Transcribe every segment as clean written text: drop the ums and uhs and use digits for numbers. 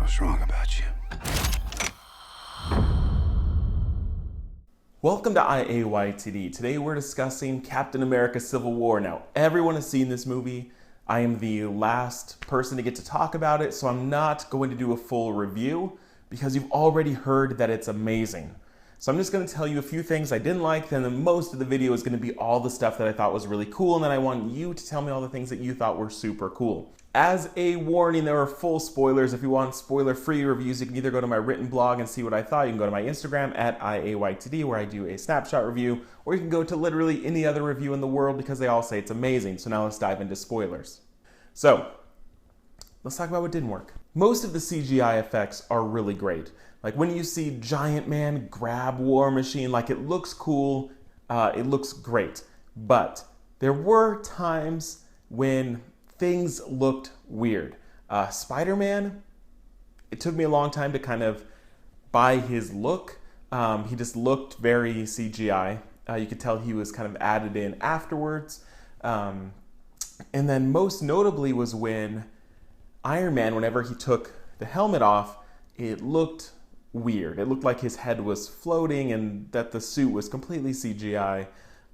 What's wrong about you? Welcome to IAYTD. Today we're discussing Captain America Civil War. Now, everyone has seen this movie. I am the last person to get to talk about it, so I'm not going to do a full review because you've already heard that it's amazing. So I'm just going to tell you a few things I didn't like, then most of the video is going to be all the stuff that I thought was really cool, and then I want you to tell me all the things that you thought were super cool. As a warning, there are full spoilers. If you want spoiler-free reviews, you can either go to my written blog and see what I thought. You can go to my Instagram at IAYTD, where I do a snapshot review, or you can go to literally any other review in the world because they all say it's amazing. So now let's dive into spoilers. So, let's talk about what didn't work. Most of the CGI effects are really great. Like when you see Giant Man grab War Machine, like it looks cool, it looks great. But there were times when things looked weird. Spider-Man, it took me a long time to kind of buy his look. He just looked very CGI. You could tell he was kind of added in afterwards. And then most notably was when Iron Man, whenever he took the helmet off, it looked weird. It looked like his head was floating and that the suit was completely CGI.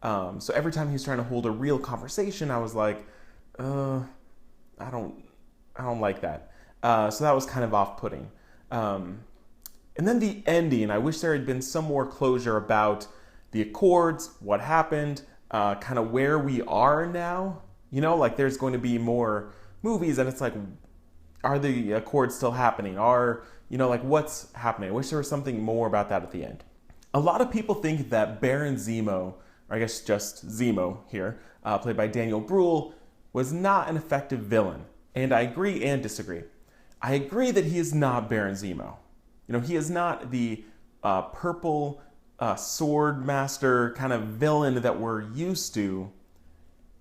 So every time he was trying to hold a real conversation, I was like, I don't like that. So that was kind of off-putting. And then the ending, I wish there had been some more closure about the Accords, what happened, kind of where we are now. You know, like there's going to be more movies and it's like, are the Accords still happening? Like what's happening? I wish there was something more about that at the end. A lot of people think that Baron Zemo, or I guess just Zemo here, played by Daniel Bruhl, was not an effective villain. And I agree and disagree. I agree that he is not Baron Zemo. You know, he is not the purple sword master kind of villain that we're used to.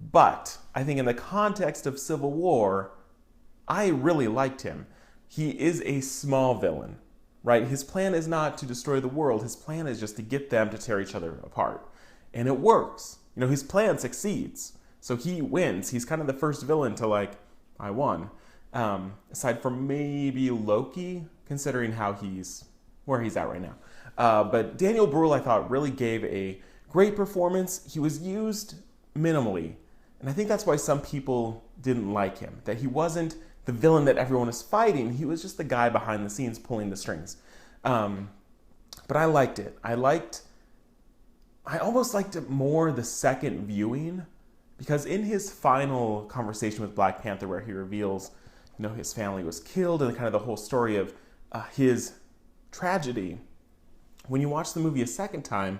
But I think in the context of Civil War, I really liked him. He is a small villain, right? His plan is not to destroy the world. His plan is just to get them to tear each other apart. And it works. You know, his plan succeeds. So he wins. He's kind of the first villain to I won. Aside from maybe Loki, considering where he's at right now. But Daniel Bruhl, I thought, really gave a great performance. He was used minimally. And I think that's why some people didn't like him. That he wasn't the villain that everyone is fighting. He was just the guy behind the scenes pulling the strings. But I liked it. I almost liked it more the second viewing, because in his final conversation with Black Panther, where he reveals, his family was killed and kind of the whole story of his tragedy, when you watch the movie a second time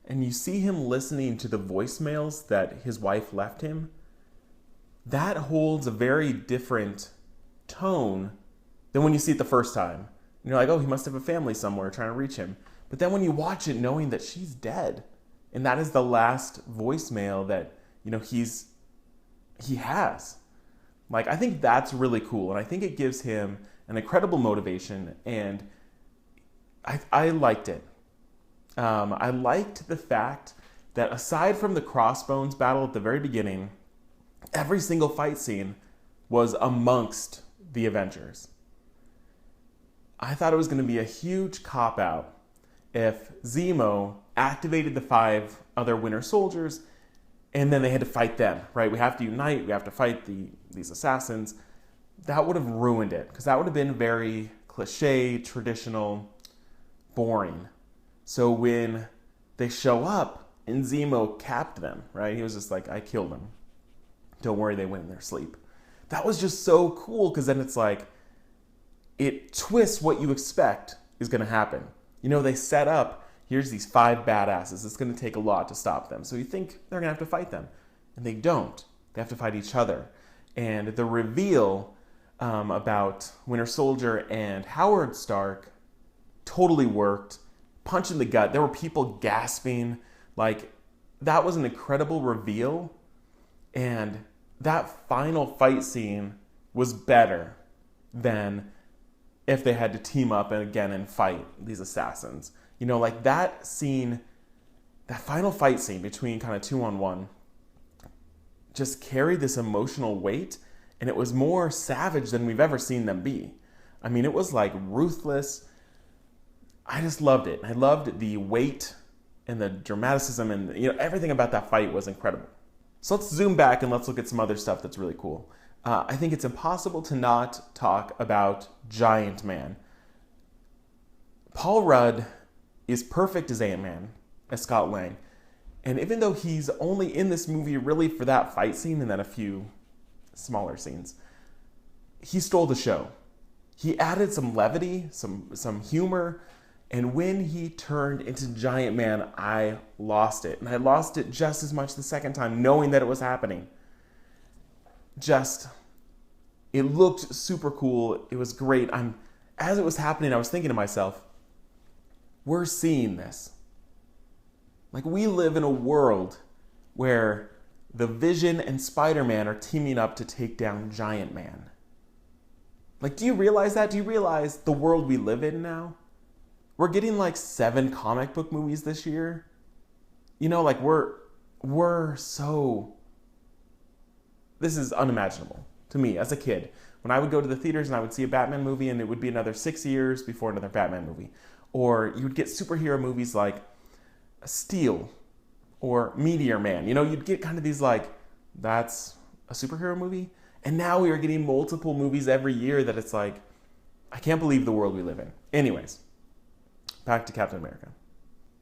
and you see him listening to the voicemails that his wife left him, that holds a very different tone than when you see it the first time. And you're like, oh, he must have a family somewhere trying to reach him. But then when you watch it knowing that she's dead, and that is the last voicemail that, he has. I think that's really cool. And I think it gives him an incredible motivation. And I liked it. I liked the fact that aside from the Crossbones battle at the very beginning, every single fight scene was amongst the Avengers. I thought it was going to be a huge cop-out if Zemo activated the 5 other Winter Soldiers and then they had to fight them, right? We have to unite, we have to fight these assassins. That would have ruined it, because that would have been very cliche, traditional, boring. So when they show up and Zemo capped them, right? He was just like, I killed them. Don't worry, they went in their sleep. That was just so cool, because then it's like, it twists what you expect is going to happen. They set up, here's these 5 badasses. It's going to take a lot to stop them. So you think they're going to have to fight them. And they don't. They have to fight each other. And the reveal about Winter Soldier and Howard Stark totally worked. Punch in the gut. There were people gasping. That was an incredible reveal. And that final fight scene was better than if they had to team up again and fight these assassins. That scene, that final fight scene between kind of 2-on-1 just carried this emotional weight, and it was more savage than we've ever seen them be. I mean, it was like ruthless. I just loved it. I loved the weight and the dramaticism, and everything about that fight was incredible. So let's zoom back and let's look at some other stuff that's really cool. I think it's impossible to not talk about Giant Man. Paul Rudd is perfect as Ant-Man, as Scott Lang. And even though he's only in this movie really for that fight scene and then a few smaller scenes, he stole the show. He added some levity, some humor, and when he turned into Giant Man, I lost it. And I lost it just as much the second time, knowing that it was happening. It looked super cool. It was great. As it was happening, I was thinking to myself, we're seeing this. Like, we live in a world where the Vision and Spider-Man are teaming up to take down Giant Man. Like, do you realize that? Do you realize the world we live in now? We're getting like 7 comic book movies this year. Like this is unimaginable to me as a kid. When I would go to the theaters and I would see a Batman movie and it would be another 6 years before another Batman movie. Or you would get superhero movies like Steel or Meteor Man. You'd get kind of these like, that's a superhero movie. And now we are getting multiple movies every year that it's like, I can't believe the world we live in. Anyways, back to Captain America.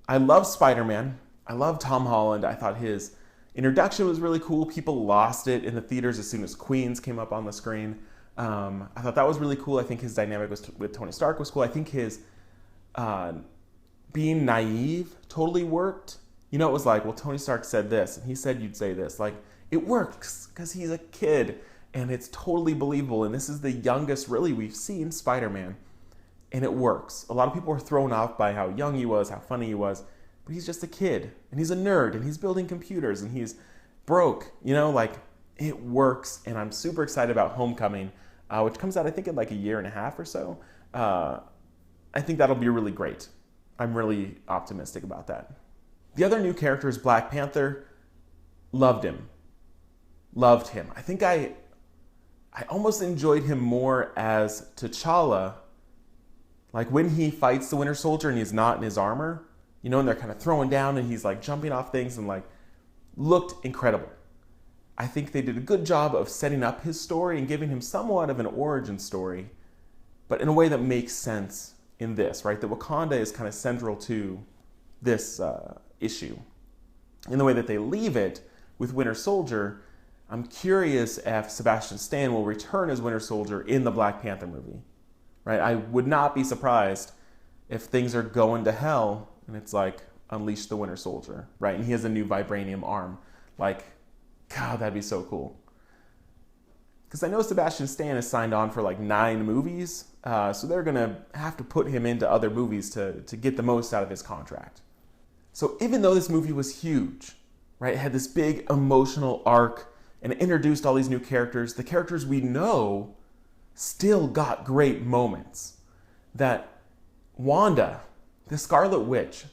I love Spider-Man. I love Tom Holland. I thought his introduction was really cool. People lost it in the theaters as soon as Queens came up on the screen. I thought that was really cool. I think his dynamic with Tony Stark was cool. I think his being naive totally worked. It was like, well, Tony Stark said this, and he said you'd say this. Like, it works because he's a kid, and it's totally believable. And this is the youngest, really, we've seen Spider-Man, and it works. A lot of people were thrown off by how young he was, how funny he was, but he's just a kid, and he's a nerd, and he's building computers, and he's broke. It works, and I'm super excited about Homecoming, which comes out, I think, in like a year and a half or so. I think that'll be really great. I'm really optimistic about that. The other new character is Black Panther. Loved him. I think I almost enjoyed him more as T'Challa. Like when he fights the Winter Soldier and he's not in his armor, and they're kind of throwing down and he's like jumping off things and like looked incredible. I think they did a good job of setting up his story and giving him somewhat of an origin story, but in a way that makes sense in this, right? That Wakanda is kind of central to this issue. In the way that they leave it with Winter Soldier, I'm curious if Sebastian Stan will return as Winter Soldier in the Black Panther movie, right? I would not be surprised if things are going to hell and it's like, unleash the Winter Soldier, right? And he has a new vibranium arm. Like, God, that'd be so cool. Because I know Sebastian Stan is signed on for like 9 movies, so they're going to have to put him into other movies to get the most out of his contract. So even though this movie was huge, right, it had this big emotional arc and it introduced all these new characters, the characters we know still got great moments. That Wanda, the Scarlet Witch,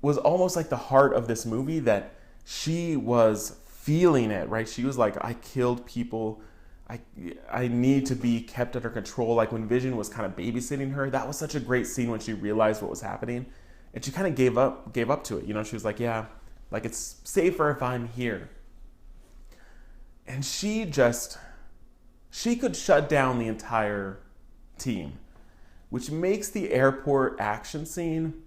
was almost like the heart of this movie, that she was feeling it, right? She was like, I killed people. I need to be kept under control. Like when Vision was kind of babysitting her, that was such a great scene when she realized what was happening. And she kind of gave up to it. She was like, yeah, like it's safer if I'm here. And she could shut down the entire team, which makes the airport action scene,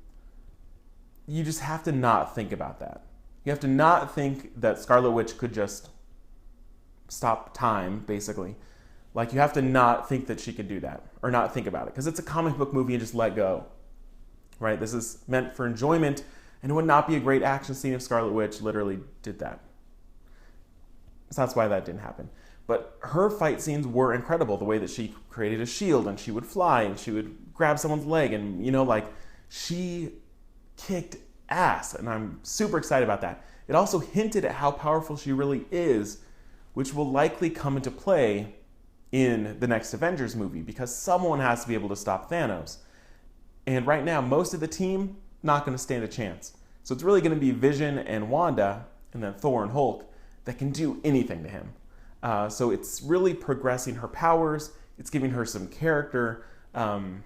you just have to not think about that. You have to not think that Scarlet Witch could just stop time, basically. Like, you have to not think that she could do that, or not think about it, because it's a comic book movie and just let go, right? This is meant for enjoyment, and it would not be a great action scene if Scarlet Witch literally did that. So that's why that didn't happen. But her fight scenes were incredible. The way that she created a shield, and she would fly, and she would grab someone's leg, and, she kicked ass, and I'm super excited about that. It also hinted at how powerful she really is, which will likely come into play in the next Avengers movie, because someone has to be able to stop Thanos. And right now, most of the team, not going to stand a chance. So it's really going to be Vision and Wanda, and then Thor and Hulk, that can do anything to him. So it's really progressing her powers, It's giving her some character. I'm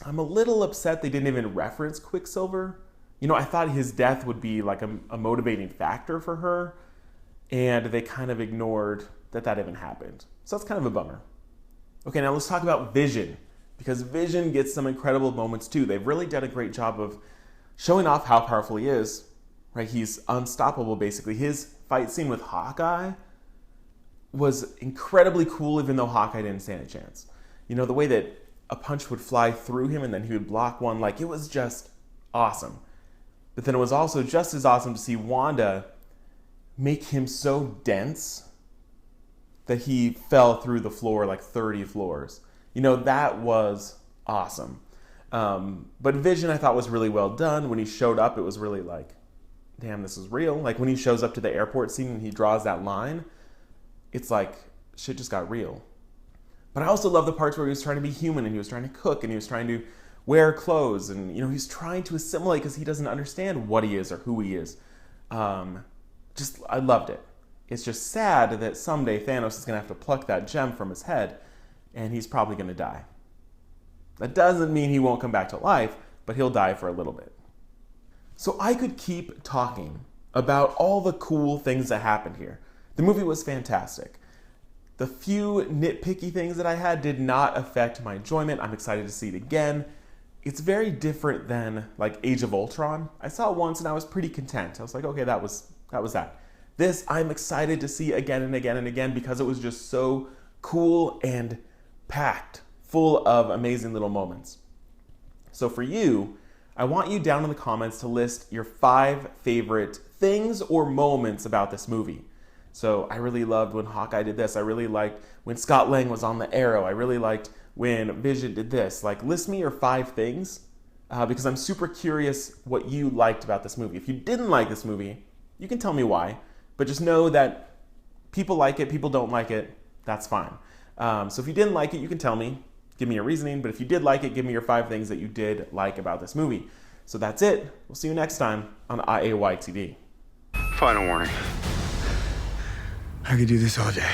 a little upset they didn't even reference Quicksilver. You know, I thought his death would be like a motivating factor for her, and they kind of ignored that even happened. So that's kind of a bummer. Okay, now let's talk about Vision, because Vision gets some incredible moments too. They've really done a great job of showing off how powerful he is, right? He's unstoppable, basically. His fight scene with Hawkeye was incredibly cool, even though Hawkeye didn't stand a chance. You know, the way that a punch would fly through him and then he would block one, like, it was just awesome. But then it was also just as awesome to see Wanda make him so dense that he fell through the floor like 30 floors. You know, that was awesome. But Vision, I thought, was really well done. When he showed up, it was really like, damn, this is real. Like when he shows up to the airport scene and he draws that line, it's like, shit just got real. But I also love the parts where he was trying to be human and he was trying to cook and he was trying to wear clothes and, you know, he's trying to assimilate because he doesn't understand what he is or who he is. I loved it. It's just sad that someday Thanos is going to have to pluck that gem from his head and he's probably going to die. That doesn't mean he won't come back to life, but he'll die for a little bit. So I could keep talking about all the cool things that happened here. The movie was fantastic. The few nitpicky things that I had did not affect my enjoyment. I'm excited to see it again. It's very different than like Age of Ultron. I saw it once and I was pretty content. I was like, okay, that was that. This I'm excited to see again and again and again because it was just so cool and packed, full of amazing little moments. So for you, I want you down in the comments to list your 5 favorite things or moments about this movie. So I really loved when Hawkeye did this. I really liked when Scott Lang was on the Arrow. I really liked when Vision did this. Like, list me your 5 things because I'm super curious what you liked about this movie. If you didn't like this movie, you can tell me why. But just know that people like it, people don't like it. That's fine. So if you didn't like it, you can tell me. Give me your reasoning. But if you did like it, give me your 5 things that you did like about this movie. So that's it. We'll see you next time on IAYTV. Final warning. I could do this all day.